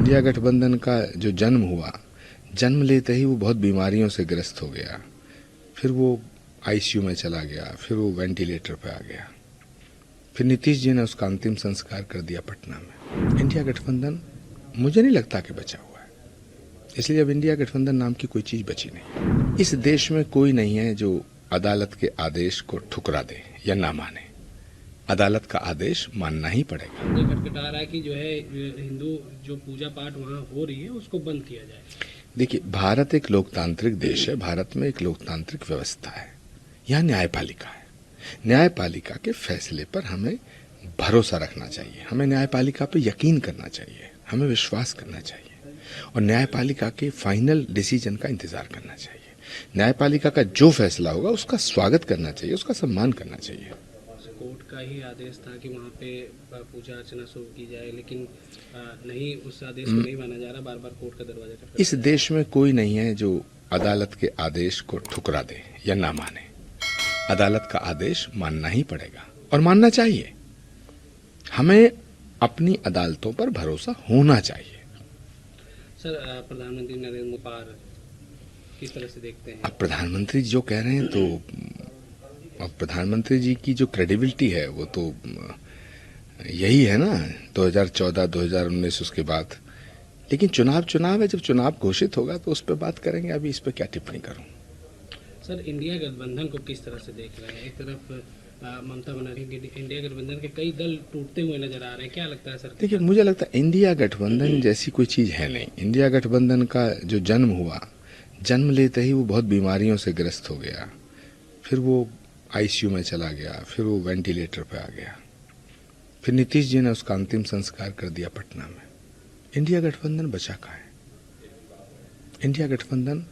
India गठबंधन का जो जन्म हुआ, जन्म लेते ही वो बहुत बीमारियों से ग्रस्त हो गया। फिर वो आईसीयू में चला गया, फिर वो वेंटिलेटर पे आ गया। फिर नीतीश जी ने उसका अंतिम संस्कार कर दिया पटना में। इंडिया गठबंधन मुझे नहीं लगता कि बचा हुआ है, इसलिए अब इंडिया गठबंधन नाम की कोई चीज बची नहीं। इस देश में कोई नहीं है जो अदालत के आदेश को ठुकरा दे या ना माने। अदालत का आदेश मानना ही पड़ेगा। ये खटखटा रहा है कि जो है हिंदू जो पूजा पाठ वहाँ हो रही है उसको बंद किया जाए। देखिए, भारत एक लोकतांत्रिक देश है, भारत में एक लोकतांत्रिक व्यवस्था है, यहाँ न्यायपालिका है। न्यायपालिका के फैसले पर हमें भरोसा रखना चाहिए, हमें न्यायपालिका पे यकीन करना चाहिए, हमें विश्वास करना चाहिए और न्यायपालिका के फाइनल डिसीजन का इंतजार करना चाहिए। न्यायपालिका का जो फैसला होगा उसका स्वागत करना चाहिए, उसका सम्मान करना चाहिए। कोर्ट का ही आदेश था कि वहाँ पे पूजा अर्चना शुरू की जाए, लेकिन नहीं, उस आदेश को नहीं माना जा रहा, बार बार कोर्ट का दरवाजा खटखटा। इस देश में कोई नहीं है जो अदालत के आदेश को ठुकरा दे या ना माने। अदालत का आदेश मानना ही पड़ेगा और मानना चाहिए। हमें अपनी अदालतों पर भरोसा होना चाहिए। सर, प्रधानमंत्री नरेंद्र मोदी किस तरह से देखते हैं? अब प्रधानमंत्री जो कह रहे हैं तो अब प्रधानमंत्री जी की जो क्रेडिबिलिटी है वो तो यही है ना, 2014 2019 उसके बाद। लेकिन चुनाव है, जब चुनाव घोषित होगा तो उस पर बात करेंगे, अभी इस पर क्या टिप्पणी करूं। सर, इंडिया गठबंधन को किस तरह से देख रहे हैं? एक तरफ ममता बनर्जी, इंडिया गठबंधन के कई दल टूटते हुए नजर आ रहे हैं, क्या लगता है सर? देखिए, मुझे लगता है इंडिया गठबंधन जैसी कोई चीज है नहीं। इंडिया गठबंधन का जो जन्म हुआ, जन्म लेते ही वो बहुत बीमारियों से ग्रस्त हो गया। फिर वो आईसीयू में चला गया, फिर वो वेंटिलेटर पे आ गया। फिर नीतीश जी ने उसका अंतिम संस्कार कर दिया पटना में। इंडिया गठबंधन बचा कहाँ है? इंडिया गठबंधन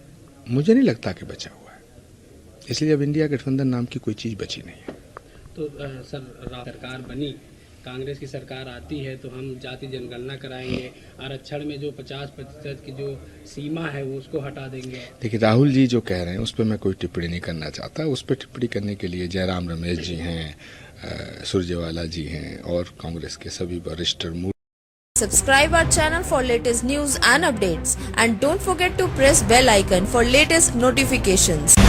मुझे नहीं लगता कि बचा हुआ है, इसलिए अब इंडिया गठबंधन नाम की कोई चीज बची नहीं है। तो सर, सरकार बनी, कांग्रेस की सरकार आती है तो हम जाति जनगणना कराएंगे, आरक्षण में जो 50% की जो सीमा है वो उसको हटा देंगे। देखिए, राहुल जी जो कह रहे हैं उस पर मैं कोई टिप्पणी नहीं करना चाहता। उस पर टिप्पणी करने के लिए जयराम रमेश जी हैं, सुरजेवाला जी हैं और कांग्रेस के सभी वरिष्ठ। Subscribe our channel for latest news and updates, and don't forget to press bell icon for latest notifications.